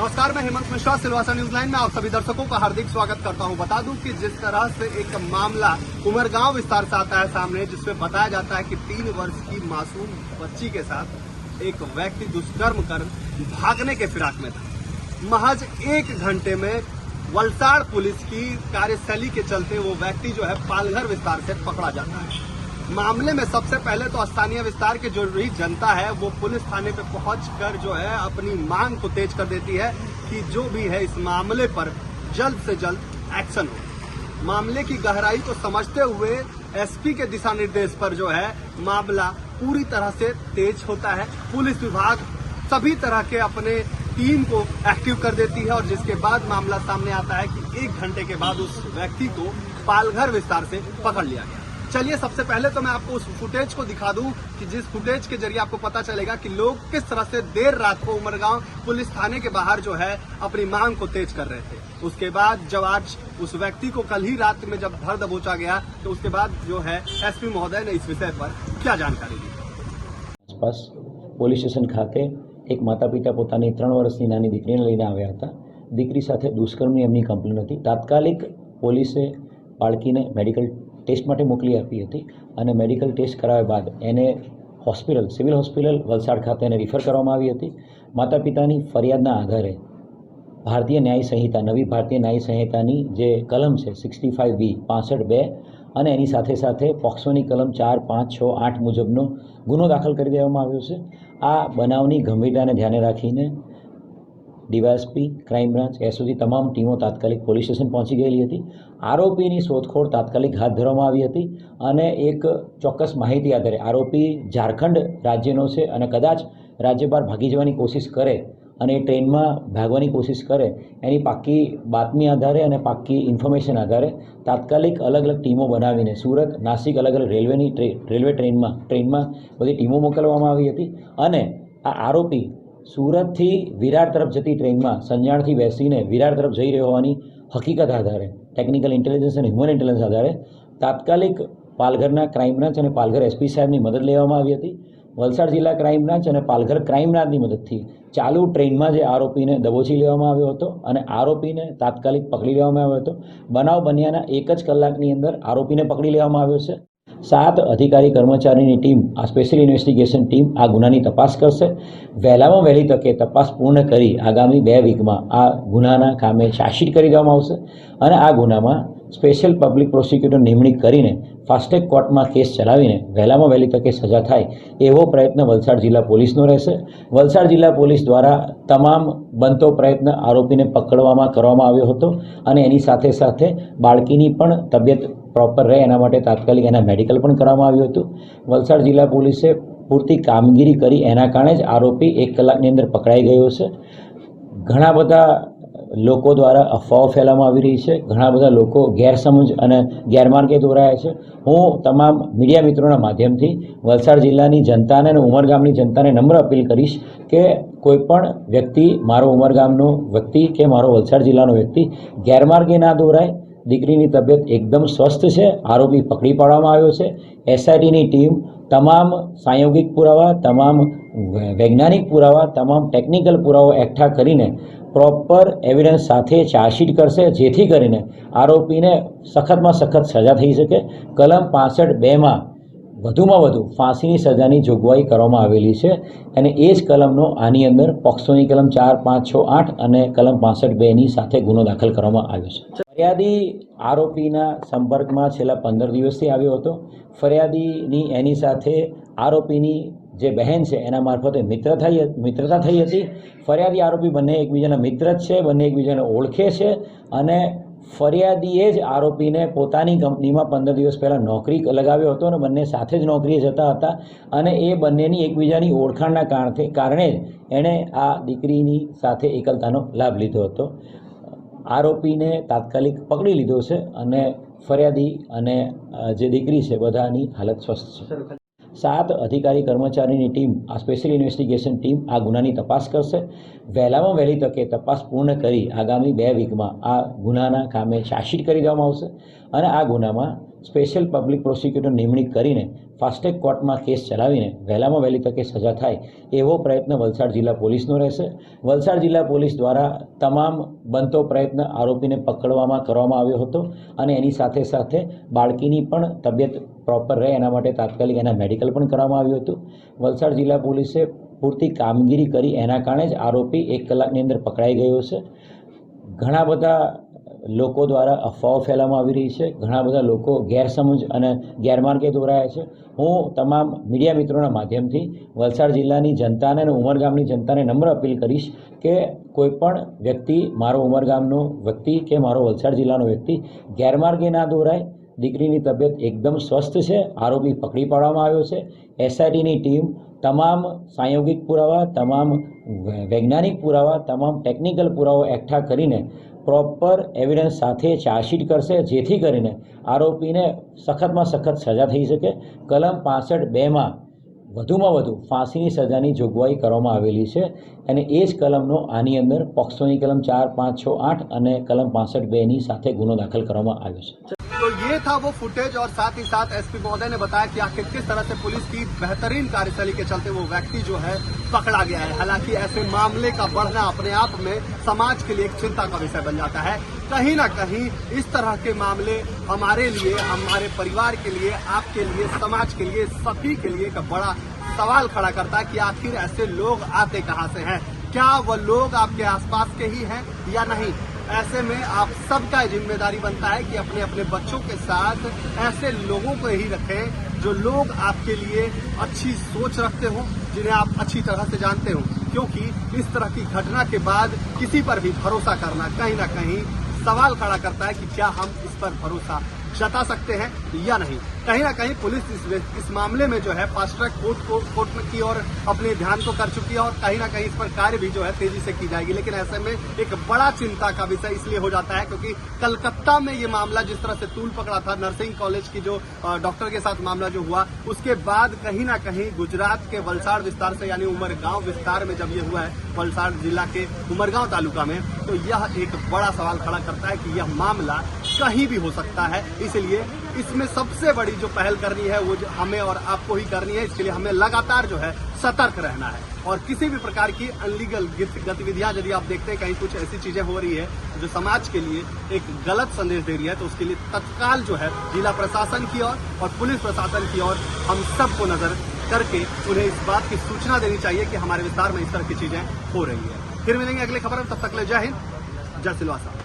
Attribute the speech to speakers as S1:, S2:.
S1: नमस्कार, मैं Hemant Mishra, Silvassa news line में आप सभी दर्शकों का हार्दिक स्वागत करता हूं। बता दूं कि जिस तरह से एक मामला उमरगांव विस्तार से आता है सामने, जिसमें बताया जाता है कि 3 वर्ष की मासूम बच्ची के साथ एक व्यक्ति दुष्कर्म कर भागने के फिराक में था। महज 1 घंटे में वलसाड़ पुलिस की कार्यशैली के चलते वो व्यक्ति जो है पालघर विस्तार से पकड़ा जाता है। मामले में सबसे पहले तो स्थानीय विस्तार की जो भी जनता है वो पुलिस थाने पे पहुंचकर जो है अपनी मांग को तेज कर देती है कि जो भी है इस मामले पर जल्द से जल्द एक्शन हो। मामले की गहराई को समझते हुए एसपी के दिशा निर्देश पर जो है मामला पूरी तरह से तेज होता है। पुलिस विभाग सभी तरह के अपने टीम को एक्टिव कर देती है और जिसके बाद मामला सामने आता है कि 1 घंटे के बाद उस व्यक्ति को पालघर विस्तार से पकड़ लिया गया। चलिए सबसे पहले तो मैं आपको उस फुटेज को दिखा दूं कि जिस फुटेज के जरिए आपको पता चलेगा कि लोग किस तरह से देर रात को उमरगांव पुलिस थाने के बाहर जो है अपनी मांग को तेज कर रहे थे। उसके बाद जब आज उस व्यक्ति को कल ही रात में जब धर दबोचा गया तो उसके बाद जो है एसपी महोदय ने इस विषय पर क्या जानकारी दी।
S2: आसपास પોલીસ સ્ટેશન ખાતે એક માતા પિતા પોતાની 3 વર્ષની નાની દીકરીને લઈને આવ્યા હતા। દીકરી સાથે દુષ્કર્મની એમની કમ્પ્લેન હતી। તાત્કાલિક પોલીસે બાળકીને મેડિકલ ટેસ્ટ માટે મોકલી આપી હતી અને મેડિકલ ટેસ્ટ કરાવ્યા બાદ એને હોસ્પિટલ સિવિલ હોસ્પિટલ વલસાડ ખાતે એને રિફર કરવામાં આવી હતી। માતા પિતાની ફરિયાદના આધારે ભારતીય ન્યાય સંહિતા નવી ભારતીય ન્યાય સંહિતાની જે કલમ છે 65B 65(2) અને એની સાથે સાથે પોક્સોની કલમ 4, 5, 6, 8 મુજબનો ગુનો દાખલ કરી દેવામાં આવ્યો છે। આ બનાવની ગંભીરતાને ધ્યાને રાખીને ડીવાયએસપી ક્રાઇમ બ્રાન્ચ એસઓજી તમામ ટીમો તાત્કાલિક પોલીસ સ્ટેશન પહોંચી ગયેલી હતી। આરોપીની શોધખોળ તાત્કાલિક હાથ ધરવામાં આવી હતી અને એક ચોક્કસ માહિતી આધારે આરોપી ઝારખંડ રાજ્યનો છે અને કદાચ રાજ્ય બહાર ભાગી જવાની કોશિશ કરે અને એ ટ્રેનમાં ભાગવાની કોશિશ કરે એની પાક્કી બાતમી આધારે અને પાક્કી ઇન્ફોર્મેશન આધારે તાત્કાલિક અલગ અલગ ટીમો બનાવીને સુરત, નાસિક અલગ અલગ રેલવે ટ્રેનમાં બધી ટીમો મોકલવામાં આવી હતી અને આ આરોપી સુરતથી વિરાર તરફ જતી ટ્રેનમાં સંજાણથી બેસીને વિરાર તરફ જઈ રહ્યો હોવાની હકીકત આધારે ટેકનિકલ ઇન્ટેલિજન્સ અને હ્યુમન ઇન્ટેલિજન્સ આધારે તાત્કાલિક પાલઘરના ક્રાઇમ બ્રાન્ચ અને પાલઘર એસપી સાહેબની મદદ લેવામાં આવી હતી। વલસાડ જિલ્લા ક્રાઇમ બ્રાન્ચ અને પાલઘર ક્રાઇમ બ્રાન્ચની મદદથી ચાલુ ટ્રેનમાં જે આરોપીને દબોચી લેવામાં આવ્યો હતો અને આરોપીને તાત્કાલિક પકડી લેવામાં આવ્યો હતો। બનાવ બન્યાના 1 જ કલાકની અંદર આરોપીને પકડી લેવામાં આવ્યો છે। 7 અધિકારી કર્મચારીની ટીમ આ સ્પેશિયલ ઇન્વેસ્ટિગેશન ટીમ આ ગુનાની તપાસ કરશે। વહેલામાં વહેલી તકે તપાસ પૂર્ણ કરી આગામી 2 વીકમાં આ ગુનાના કામે ચાર્જશીટ કરી દેવામાં આવશે અને આ ગુનામાં સ્પેશિયલ પબ્લિક પ્રોસિક્યુટર નિમણૂક કરીને ફાસ્ટ-ટ્રેક કોર્ટમાં કેસ ચલાવીને વહેલામાં વહેલી તકે સજા થાય એવો પ્રયત્ન વલસાડ જિલ્લા પોલીસનો રહેશે। વલસાડ જિલ્લા પોલીસ દ્વારા તમામ બનતો પ્રયત્ન આરોપીને પકડવામાં કરવામાં આવ્યો હતો અને એની સાથે સાથે બાળકીની પણ તબિયત પ્રોપર રહે એના માટે તાત્કાલિક એના મેડિકલ પણ કરવામાં આવ્યું હતું। વલસાડ જિલ્લા પોલીસે પૂરતી કામગીરી કરી એના કારણે જ આરોપી 1 કલાકની અંદર પકડાઈ ગયો છે। ઘણા બધા લોકો દ્વારા અફવાઓ ફેલાવવામાં આવી રહી છે, ઘણા બધા લોકો ગેરસમજ અને ગેરમાર્ગે દોરાયા છે। હું તમામ મીડિયા મિત્રોના માધ્યમથી વલસાડ જિલ્લાની જનતાને અને ઉમરગામની જનતાને નમ્ર અપીલ કરીશ કે કોઈપણ વ્યક્તિ મારો ઉમરગામનો વ્યક્તિ કે મારો વલસાડ જિલ્લાનો વ્યક્તિ ગેરમાર્ગે ના દોરાય। દીકરીની તબિયત એકદમ સ્વસ્થ છે, આરોપી પકડી પાડવામાં આવ્યો છે। એસઆઈટીની ટીમ તમામ સાંયોગિક પુરાવા, તમામ વૈજ્ઞાનિક પુરાવા, તમામ ટેકનિકલ પુરાવા એકઠા કરીને પ્રોપર એવિડન્સ સાથે ચાર્જશીટ કરશે જેથી કરીને આરોપીને સખતમાં સખત સજા થઈ શકે। કલમ 65(2) વધુમાં વધુ ફાંસીની સજાની જોગવાઈ કરવામાં આવેલી છે અને એ જ કલમનો આની અંદર પોક્સોની કલમ 4, 5, 6, 8 અને કલમ 65(2)ની સાથે ગુનો દાખલ કરવામાં આવ્યો છે। ફરિયાદી આરોપીના સંપર્કમાં છેલ્લા 15 દિવસથી આવ્યો હતો। ફરિયાદીની એની સાથે આરોપીની જે બહેન છે એના મારફતે મિત્રતા થઈ હતી। ફરિયાદી આરોપી બંને એકબીજાના મિત્ર જ છે, બંને એકબીજાને ઓળખે છે અને ફરિયાદીએ જ આરોપીને પોતાની કંપનીમાં 15 દિવસ પહેલાં નોકરી લગાવ્યો હતો અને બંને સાથે જ નોકરીએ જતા હતા અને એ બંનેની એકબીજાની ઓળખાણના કારણે જ એણે આ દીકરીની સાથે એકલતાનો લાભ લીધો હતો। આરોપીને તાત્કાલિક પકડી લીધો છે અને ફરિયાદી અને જે દીકરી છે બધાની હાલત સ્વસ્થ છે। 7 અધિકારી કર્મચારીની ટીમ આ સ્પેશિયલ ઇન્વેસ્ટિગેશન ટીમ આ ગુનાની તપાસ કરશે। વહેલામાં વહેલી તકે તપાસ પૂર્ણ કરી આગામી 2 વીકમાં આ ગુનાના કામે ચાર્જશીટ કરી દેવામાં આવશે અને આ ગુનામાં સ્પેશિયલ પબ્લિક પ્રોસિક્યુટર નિમણૂક કરીને ફાસ્ટ ટ્રેક કોર્ટમાં કેસ ચલાવીને વહેલામાં વહેલી તકે સજા થાય એવો પ્રયત્ન વલસાડ જિલ્લા પોલીસનો રહેશે. વલસાડ જિલ્લા પોલીસ દ્વારા તમામ બનતો પ્રયત્ન આરોપીને પકડવામાં કરવામાં આવ્યો હતો અને એની સાથે સાથે બાળકીની પણ તબિયત પ્રોપર રહે એના માટે તાત્કાલિક એના મેડિકલ પણ કરવામાં આવ્યું હતું. વલસાડ જિલ્લા પોલીસે પૂરતી કામગીરી કરી એના કારણે જ આરોપી 1 કલાકની અંદર પકડાઈ ગયો છે. ઘણા બધા લોકો દ્વારા અફવાઓ ફેલાવવામાં આવી રહી છે, ઘણા બધા લોકો ગેરસમજ અને ગેરમાર્ગે દોરાયા છે. હું તમામ મીડિયા મિત્રોના માધ્યમથી વલસાડ જિલ્લાની જનતાને અને ઉમરગામની જનતાને નમ્ર અપીલ કરીશ કે કોઈપણ વ્યક્તિ, મારો ઉમરગામનો વ્યક્તિ કે મારો વલસાડ જિલ્લાનો વ્યક્તિ ગેરમાર્ગે ના દોરાય. દીકરીની તબિયત એકદમ સ્વસ્થ છે, આરોપી પકડી પાડવામાં આવ્યો છે. એસઆઈટીની ટીમ તમામ સાંયોગિક પુરાવા, તમામ વૈજ્ઞાનિક પુરાવા, તમામ ટેકનિકલ પુરાવા એકઠા કરીને પ્રોપર એવિડન્સ સાથે ચાર્જશીટ કરશે, જેથી કરીને આરોપીને સખતમાં સખત સજા થઈ શકે. કલમ 65(2) વધુમાં વધુ ફાંસીની સજાની જોગવાઈ કરવામાં આવેલી છે અને એ જ કલમનો આની અંદર પોક્સોની કલમ 4, 5, 6, 8 અને કલમ 65(2) ની સાથે ગુનો દાખલ કરવામાં આવ્યો છે.
S1: तो ये था वो फुटेज और साथ ही साथ एसपी महोदय ने बताया कि आखिर किस तरह से पुलिस की बेहतरीन कार्यशैली के चलते वो व्यक्ति जो है पकड़ा गया है। हालांकि ऐसे मामले का बढ़ना अपने आप में समाज के लिए एक चिंता का विषय बन जाता है। कहीं ना कहीं इस तरह के मामले हमारे लिए, हमारे परिवार के लिए, आपके लिए, समाज के लिए, सभी के लिए एक बड़ा सवाल खड़ा करता है कि आखिर ऐसे लोग आते कहां से हैं। क्या वो लोग आपके आसपास के ही हैं या नहीं। ऐसे में आप सबका जिम्मेदारी बनता है कि अपने अपने बच्चों के साथ ऐसे लोगों को ही रखें जो लोग आपके लिए अच्छी सोच रखते हो, जिन्हें आप अच्छी तरह से जानते हो, क्योंकि इस तरह की घटना के बाद किसी पर भी भरोसा करना कहीं ना कहीं सवाल खड़ा करता है कि क्या हम इस पर भरोसा जता सकते हैं या नहीं। कहीं ना कहीं पुलिस इस मामले में जो है फास्ट ट्रैक कोर्ट की ओर अपने ध्यान को कर चुकी है और कहीं ना कहीं इस पर कार्य भी जो है तेजी से की जाएगी। लेकिन ऐसे में एक बड़ा चिंता का विषय इसलिए हो जाता है क्योंकि कलकत्ता में ये मामला जिस तरह से तूल पकड़ा था, नर्सिंग कॉलेज की जो डॉक्टर के साथ मामला जो हुआ, उसके बाद कहीं ना कहीं गुजरात के वलसाड़ विस्तार से यानी उमरगांव विस्तार में जब ये हुआ है, वलसाड़ जिला के उमरगांव तालुका में, तो यह एक बड़ा सवाल खड़ा करता है कि यह मामला कहीं भी हो सकता है। इसलिए इसमें सबसे बड़ी जो पहल करनी है वो हमें और आपको ही करनी है। इसके लिए हमें लगातार जो है सतर्क रहना है और किसी भी प्रकार की अनलीगल गतिविधियां यदि आप देखते हैं कहीं कुछ ऐसी चीजें हो रही है जो समाज के लिए एक गलत संदेश दे रही है, तो उसके लिए तत्काल जो है जिला प्रशासन की ओर और पुलिस प्रशासन की ओर हम सबको नजर करके उन्हें इस बात की सूचना देनी चाहिए कि हमारे विस्तार में इस तरह की चीजें हो रही है। फिर मिलेंगे अगली खबर में, तब तक ले जय हिंद, जय सिलवासा।